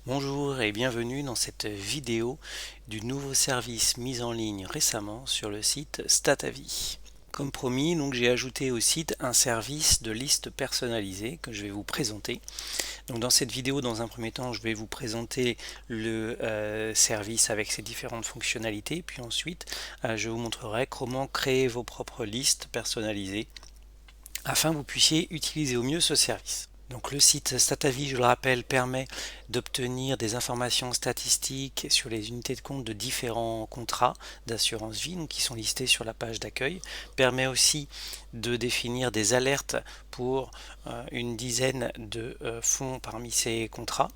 Bonjour et bienvenue dans cette vidéo du nouveau service mis en ligne récemment sur le site StatAvis. Comme promis, donc j'ai ajouté au site un service de liste personnalisée que je vais vous présenter. Donc dans cette vidéo, dans un premier temps, je vais vous présenter le service avec ses différentes fonctionnalités, puis ensuite je vous montrerai comment créer vos propres listes personnalisées afin que vous puissiez utiliser au mieux ce service. Donc le site StatAvis, je le rappelle, permet d'obtenir des informations statistiques sur les unités de compte de différents contrats d'assurance vie donc qui sont listés sur la page d'accueil, permet aussi de définir des alertes pour une dizaine de fonds parmi ces contrats.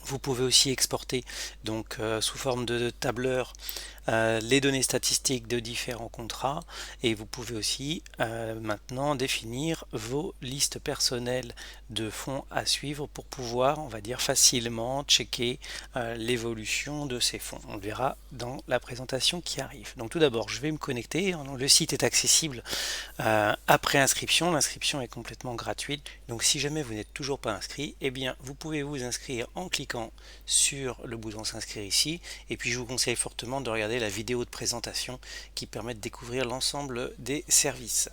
Vous pouvez aussi exporter donc sous forme de tableur les données statistiques de différents contrats et vous pouvez aussi maintenant définir vos listes personnelles de fonds à suivre pour pouvoir, on va dire, facilement checker l'évolution de ces fonds. On le verra dans la présentation qui arrive. Donc tout d'abord, je vais me connecter. Le site est accessible après inscription. L'inscription est complètement gratuite. Donc si jamais vous n'êtes toujours pas inscrit, eh bien vous pouvez vous inscrire en cliquant sur le bouton s'inscrire ici. Et puis je vous conseille fortement de regarder la vidéo de présentation qui permet de découvrir l'ensemble des services.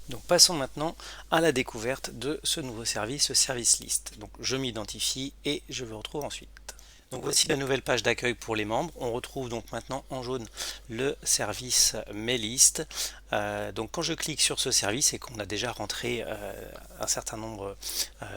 Donc passons maintenant à la découverte de ce nouveau service, le service list. Donc je m'identifie et je vous retrouve ensuite. Donc voici la nouvelle page d'accueil pour les membres. On retrouve donc maintenant en jaune le service Mes listes. Donc quand je clique sur ce service et qu'on a déjà rentré un certain nombre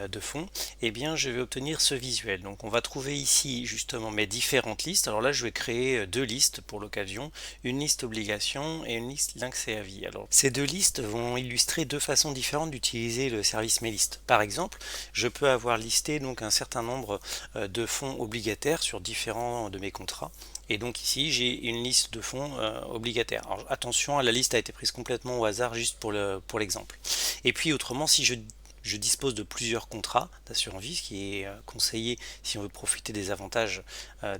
de fonds, eh bien je vais obtenir ce visuel. Donc on va trouver ici justement mes différentes listes. Alors là je vais créer deux listes pour l'occasion, une liste obligation et une liste Lynx et avis. Alors ces deux listes vont illustrer deux façons différentes d'utiliser le service Mes listes. Par exemple, je peux avoir listé donc un certain nombre de fonds obligataires sur différents de mes contrats. Et donc ici j'ai une liste de fonds obligataires. Alors attention, la liste a été prise complètement au hasard juste pour l'exemple. Et puis autrement, si je dispose de plusieurs contrats d'assurance vie, ce qui est conseillé si on veut profiter des avantages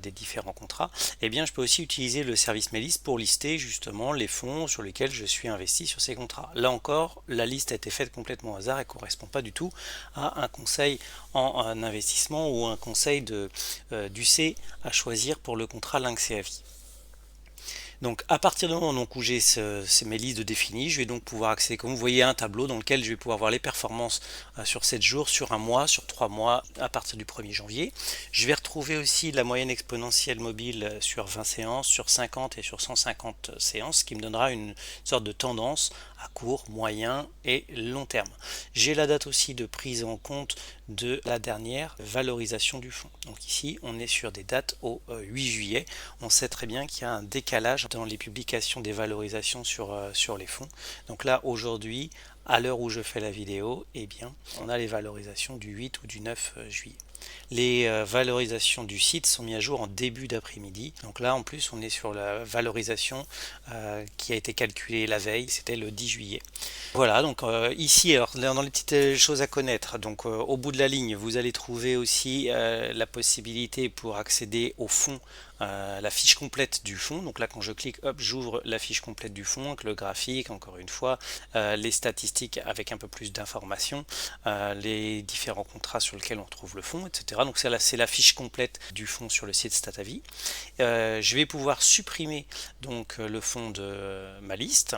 des différents contrats, eh bien je peux aussi utiliser le service Mes listes pour lister justement les fonds sur lesquels je suis investi sur ces contrats. Là encore, la liste a été faite complètement au hasard et ne correspond pas du tout à un conseil en investissement ou un conseil d'UC à choisir pour le contrat Lynx et avis. Donc à partir du moment où j'ai mes listes de définies, je vais donc pouvoir accéder, comme vous voyez, à un tableau dans lequel je vais pouvoir voir les performances sur 7 jours, sur un mois, sur 3 mois à partir du 1er janvier. Je vais retrouver aussi la moyenne exponentielle mobile sur 20 séances, sur 50 et sur 150 séances, ce qui me donnera une sorte de tendance à court, moyen et long terme. J'ai la date aussi de prise en compte de la dernière valorisation du fonds. Donc ici, on est sur des dates au 8 juillet. On sait très bien qu'il y a un décalage dans les publications des valorisations sur les fonds. Donc là, aujourd'hui, à l'heure où je fais la vidéo, eh bien, on a les valorisations du 8 ou du 9 juillet. Les valorisations du site sont mises à jour en début d'après-midi. Donc là, en plus, on est sur la valorisation qui a été calculée la veille, c'était le 10 juillet. Voilà, donc ici, alors dans les petites choses à connaître, donc au bout de la ligne, vous allez trouver aussi la possibilité pour accéder au fonds, la fiche complète du fonds. Donc là, quand je clique, hop, j'ouvre la fiche complète du fonds, avec le graphique, encore une fois, les statistiques avec un peu plus d'informations, les différents contrats sur lesquels on retrouve le fonds, etc. Donc c'est la fiche complète du fonds sur le site StatAvis. Je vais pouvoir supprimer donc le fonds de ma liste.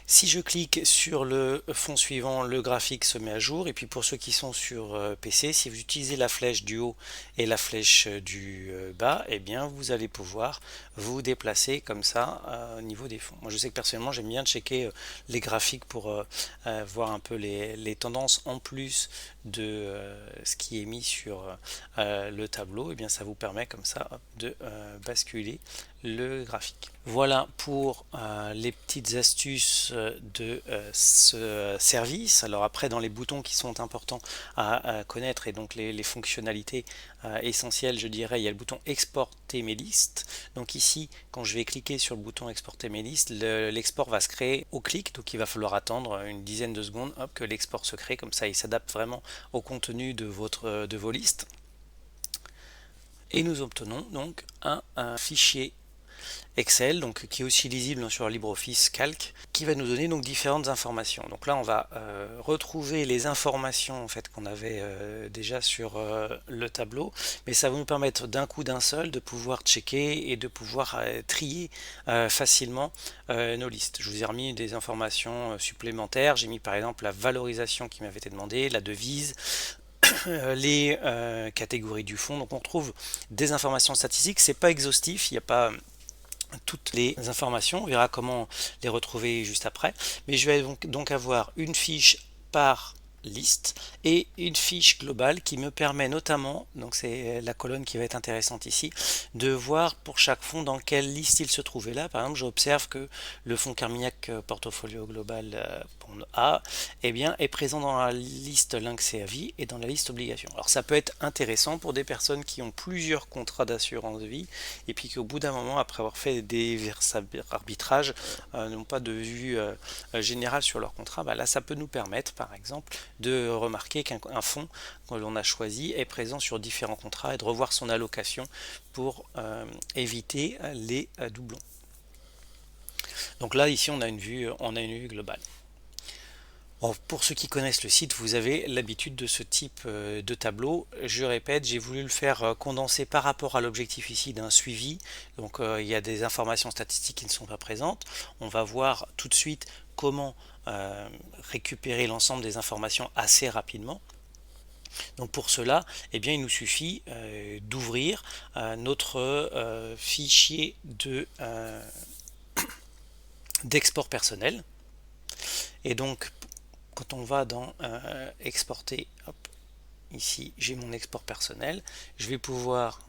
Si je clique sur le fond suivant, le graphique se met à jour. Et puis pour ceux qui sont sur PC, si vous utilisez la flèche du haut et la flèche du bas, eh bien vous allez pouvoir vous déplacer comme ça au niveau des fonds. Moi je sais que personnellement j'aime bien checker les graphiques pour voir un peu les tendances en plus de ce qui est mis sur le tableau. Et bien ça vous permet comme ça de basculer le graphique. Voilà pour les petites astuces de ce service. Alors après, dans les boutons qui sont importants à connaître et donc les fonctionnalités essentielles, je dirais, il y a le bouton exporter mes listes. Donc ici, quand je vais cliquer sur le bouton exporter mes listes, l'export va se créer au clic, donc il va falloir attendre une dizaine de secondes, hop, que l'export se crée, comme ça il s'adapte vraiment au contenu de vos listes. Et nous obtenons donc un fichier Excel, donc qui est aussi lisible sur LibreOffice Calc, qui va nous donner donc différentes informations. Donc là, on va retrouver les informations en fait qu'on avait déjà sur le tableau, mais ça va nous permettre d'un coup d'un seul de pouvoir checker et de pouvoir trier facilement nos listes. Je vous ai remis des informations supplémentaires. J'ai mis par exemple la valorisation qui m'avait été demandée, la devise, les catégories du fonds. Donc on retrouve des informations statistiques. C'est pas exhaustif, il n'y a pas toutes les informations, on verra comment les retrouver juste après, mais je vais donc avoir une fiche par liste et une fiche globale qui me permet notamment, donc c'est la colonne qui va être intéressante ici, de voir pour chaque fonds dans quelle liste il se trouve. Et là par exemple j'observe que le fonds Carmignac portfolio global A eh bien, est présent dans la liste Lynx et Avis et dans la liste obligations. Alors ça peut être intéressant pour des personnes qui ont plusieurs contrats d'assurance vie et puis qu'au bout d'un moment, après avoir fait des arbitrages, n'ont pas de vue générale sur leur contrat. Bah là ça peut nous permettre par exemple de remarquer qu'un fonds que l'on a choisi est présent sur différents contrats et de revoir son allocation pour éviter les doublons. Donc là ici on a une vue globale. Bon, pour ceux qui connaissent le site, vous avez l'habitude de ce type de tableau. Je répète, j'ai voulu le faire condenser par rapport à l'objectif ici d'un suivi. Donc il y a des informations statistiques qui ne sont pas présentes. On va voir tout de suite comment récupérer l'ensemble des informations assez rapidement. Donc pour cela, eh bien, il nous suffit d'ouvrir notre fichier d'export personnel. Et donc quand on va dans exporter, hop, ici j'ai mon export personnel, je vais pouvoir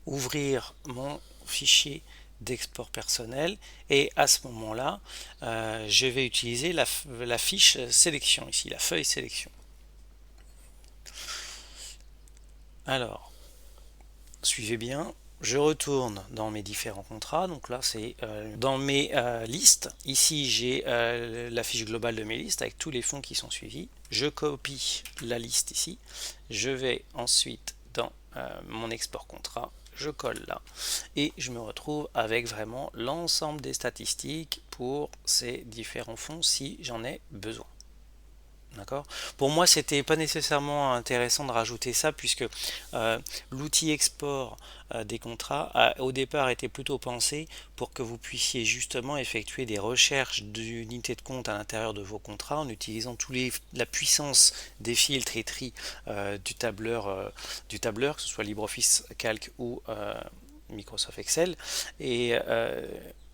ouvrir mon fichier d'export personnel et à ce moment là je vais utiliser la fiche sélection ici, la feuille sélection. Alors suivez bien, je retourne dans mes différents contrats, donc là c'est dans mes listes, ici j'ai la fiche globale de mes listes avec tous les fonds qui sont suivis, je copie la liste ici, je vais ensuite dans mon export contrat, je colle là et je me retrouve avec vraiment l'ensemble des statistiques pour ces différents fonds si j'en ai besoin. D'accord. Pour moi, c'était pas nécessairement intéressant de rajouter ça puisque l'outil export des contrats a au départ été plutôt pensé pour que vous puissiez justement effectuer des recherches d'unités de compte à l'intérieur de vos contrats en utilisant la puissance des filtres et tri du tableur, que ce soit LibreOffice Calc ou Microsoft Excel. Et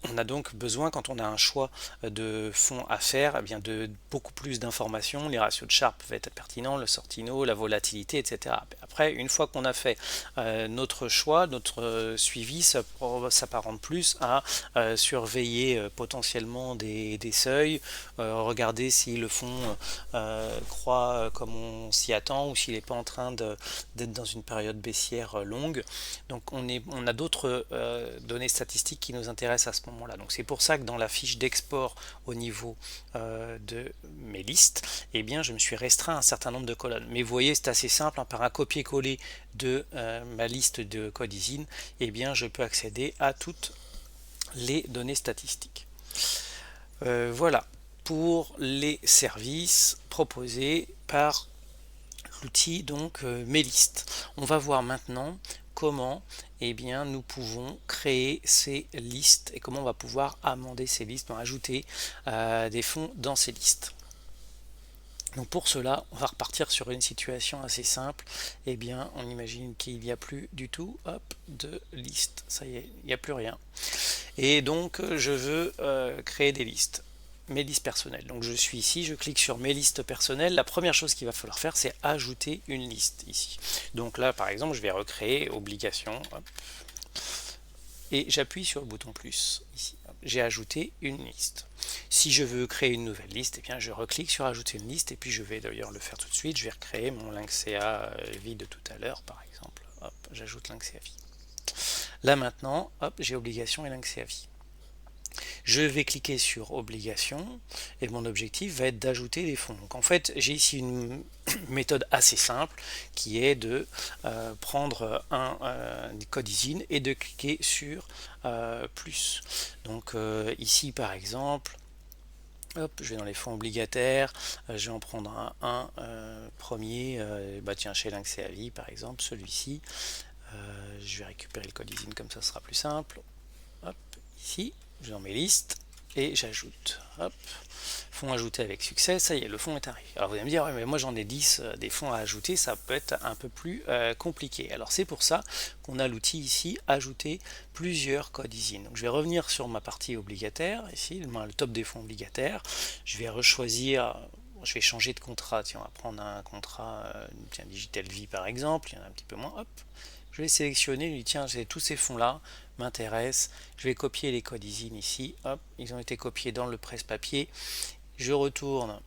on a donc besoin, quand on a un choix de fonds à faire, eh bien de beaucoup plus d'informations. Les ratios de Sharpe peuvent être pertinents, le sortino, la volatilité, etc. Après, une fois qu'on a fait notre choix, notre suivi s'apparente plus à surveiller potentiellement des seuils, regarder si le fonds croît comme on s'y attend ou s'il n'est pas en train d'être dans une période baissière longue. Donc on a d'autres données statistiques qui nous intéressent à ce moment. Donc c'est pour ça que dans la fiche d'export au niveau de mes listes, eh bien je me suis restreint à un certain nombre de colonnes. Mais vous voyez, c'est assez simple, hein, par un copier-coller de ma liste de Codizine, eh bien je peux accéder à toutes les données statistiques. Voilà pour les services proposés par l'outil donc mes listes. On va voir maintenant comment eh bien, nous pouvons créer ces listes et comment on va pouvoir amender ces listes, ajouter des fonds dans ces listes. Donc pour cela, on va repartir sur une situation assez simple. Eh bien, on imagine qu'il n'y a plus du tout de liste. Ça y est, il n'y a plus rien. Et donc, je veux créer des listes. Mes listes personnelles. Donc je suis ici, je clique sur mes listes personnelles. La première chose qu'il va falloir faire, c'est ajouter une liste ici. Donc là, par exemple, je vais recréer obligation. Et j'appuie sur le bouton plus ici. J'ai ajouté une liste. Si je veux créer une nouvelle liste, eh bien je reclique sur ajouter une liste et puis je vais d'ailleurs le faire tout de suite. Je vais recréer mon Lynxea vie de tout à l'heure, par exemple. Hop, j'ajoute Lynxea vie. Là maintenant, hop, j'ai obligation et Lynxea vie. Je vais cliquer sur Obligations et mon objectif va être d'ajouter des fonds. Donc en fait, j'ai ici une méthode assez simple qui est de prendre un code ISIN et de cliquer sur plus. Donc ici par exemple, hop, je vais dans les fonds obligataires, je vais en prendre un premier, tiens, chez Lynx et Avis par exemple, celui-ci. Je vais récupérer le code ISIN comme ça sera plus simple. Hop, ici, je vais dans mes listes et j'ajoute. Hop, fonds ajoutés avec succès, ça y est, le fonds est arrivé. Alors vous allez me dire, ouais, mais moi j'en ai 10 des fonds à ajouter, ça peut être un peu plus compliqué. Alors c'est pour ça qu'on a l'outil ici, ajouter plusieurs codes ISIN. Donc je vais revenir sur ma partie obligataire, ici, le top des fonds obligataires. Je vais rechoisir, je vais changer de contrat. Tiens, on va prendre un contrat, tiens, Digital Vie par exemple, il y en a un petit peu moins, hop. Je vais sélectionner, lui tiens, j'ai tous ces fonds là m'intéressent, je vais copier les codes ISIN ici, hop, ils ont été copiés dans le presse-papier, je retourne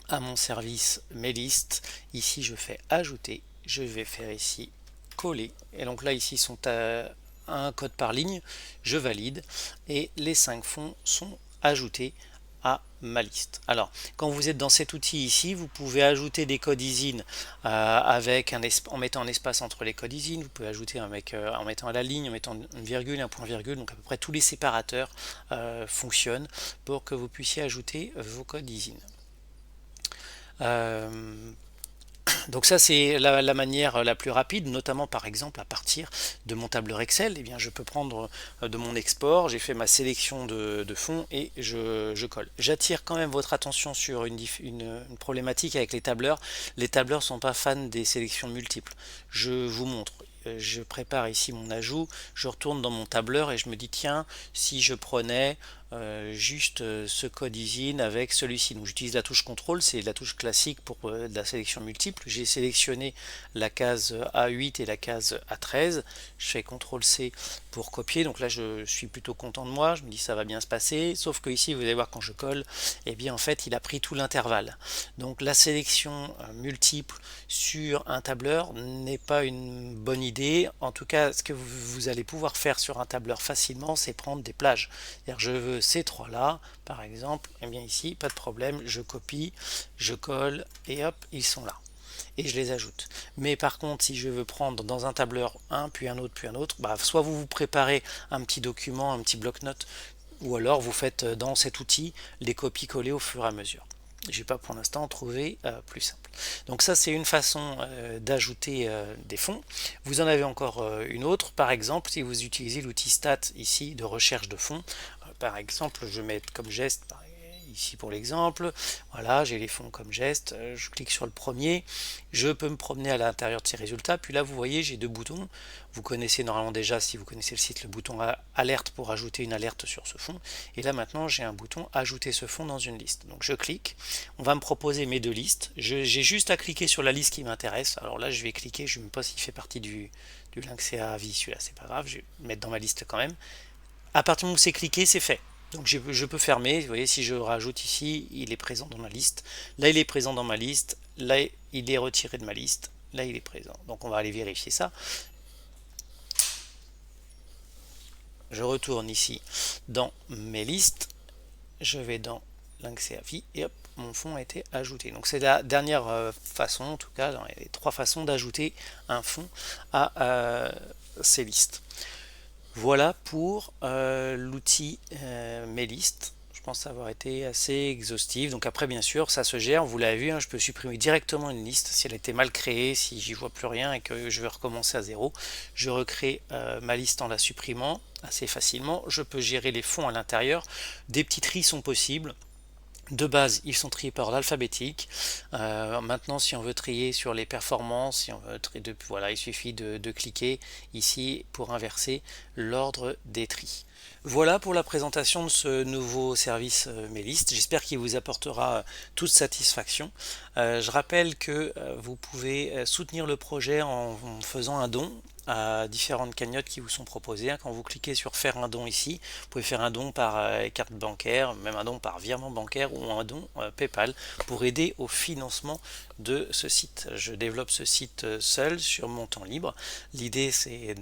à mon service mes listes, ici je fais ajouter, je vais faire ici coller, et donc là ici sont à un code par ligne, je valide, et les 5 fonds sont ajoutés à ma liste. Alors, quand vous êtes dans cet outil ici, vous pouvez ajouter des codes ISIN en mettant un espace entre les codes ISIN, vous pouvez ajouter en mettant à la ligne, en mettant une virgule, un point virgule, donc à peu près tous les séparateurs fonctionnent pour que vous puissiez ajouter vos codes ISIN. Donc ça c'est la manière la plus rapide, notamment par exemple à partir de mon tableur Excel, eh bien, je peux prendre de mon export, j'ai fait ma sélection de fonds et je colle. J'attire quand même votre attention sur une problématique avec les tableurs. Les tableurs ne sont pas fans des sélections multiples. Je vous montre. Je prépare ici mon ajout, je retourne dans mon tableur et je me dis tiens, si je prenais juste ce code ISIN avec celui-ci. Donc j'utilise la touche contrôle, c'est la touche classique pour de la sélection multiple. J'ai sélectionné la case A8 et la case A13. Je fais CTRL C pour copier. Donc là je suis plutôt content de moi, je me dis ça va bien se passer. Sauf que ici vous allez voir quand je colle, et bien en fait il a pris tout l'intervalle. Donc la sélection multiple sur un tableur n'est pas une bonne idée. En tout cas, ce que vous allez pouvoir faire sur un tableur facilement, c'est prendre des plages. C'est-à-dire je veux ces trois là par exemple, et bien ici pas de problème, je copie, je colle et hop ils sont là et je les ajoute. Mais par contre si je veux prendre dans un tableur un puis un autre, soit vous vous préparez un petit document, un petit bloc-notes, ou alors vous faites dans cet outil les copies-coller au fur et à mesure. J'ai pas pour l'instant trouvé plus simple. Donc ça c'est une façon d'ajouter des fonds. Vous en avez encore une autre, par exemple si vous utilisez l'outil stat ici de recherche de fonds. Par exemple je vais mettre comme geste ici pour l'exemple, voilà j'ai les fonds comme geste, je clique sur le premier, je peux me promener à l'intérieur de ces résultats, puis là vous voyez j'ai deux boutons, vous connaissez normalement déjà si vous connaissez le site le bouton alerte pour ajouter une alerte sur ce fonds, et là maintenant j'ai un bouton ajouter ce fonds dans une liste, donc je clique, on va me proposer mes deux listes, j'ai juste à cliquer sur la liste qui m'intéresse, alors là je vais cliquer, je ne sais pas s'il fait partie du Lynx et Avis, celui-là c'est pas grave, je vais le mettre dans ma liste quand même. À partir du moment où c'est cliqué, c'est fait. Donc je peux fermer, vous voyez si je rajoute ici, il est présent dans ma liste, là il est présent dans ma liste, là il est retiré de ma liste, là il est présent. Donc on va aller vérifier ça. Je retourne ici dans mes listes, je vais dans Lynx et Avis et hop, mon fonds a été ajouté. Donc c'est la dernière façon, en tout cas dans les trois façons d'ajouter un fonds à ces listes. Voilà pour l'outil mes listes. Je pense avoir été assez exhaustif. Donc après bien sûr ça se gère, vous l'avez vu, hein, je peux supprimer directement une liste si elle était mal créée, si j'y vois plus rien et que je vais recommencer à zéro. Je recrée ma liste en la supprimant assez facilement. Je peux gérer les fonds à l'intérieur. Des petits tris sont possibles. De base, ils sont triés par l'ordre alphabétique. Maintenant, si on veut trier sur les performances, si on veut trier voilà, il suffit de cliquer ici pour inverser l'ordre des tris. Voilà pour la présentation de ce nouveau service Mes listes. J'espère qu'il vous apportera toute satisfaction. Je rappelle que vous pouvez soutenir le projet en faisant un don à différentes cagnottes qui vous sont proposées. Quand vous cliquez sur faire un don ici, vous pouvez faire un don par carte bancaire, même un don par virement bancaire ou un don PayPal pour aider au financement de ce site. Je développe ce site seul sur mon temps libre. L'idée c'est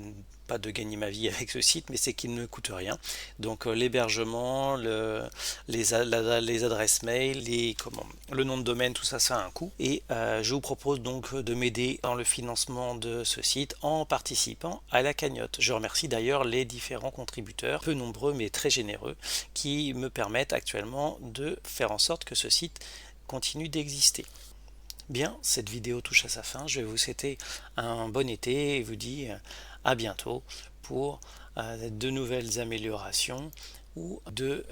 pas de gagner ma vie avec ce site, mais c'est qu'il ne me coûte rien. Donc l'hébergement, les adresses mail, le nom de domaine, tout ça, ça a un coût. Et je vous propose donc de m'aider dans le financement de ce site en participant à la cagnotte. Je remercie d'ailleurs les différents contributeurs, peu nombreux mais très généreux, qui me permettent actuellement de faire en sorte que ce site continue d'exister. Bien, cette vidéo touche à sa fin. Je vais vous souhaiter un bon été et vous dis à bientôt pour de nouvelles améliorations ou de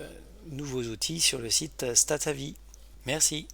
nouveaux outils sur le site StatAvi. Merci.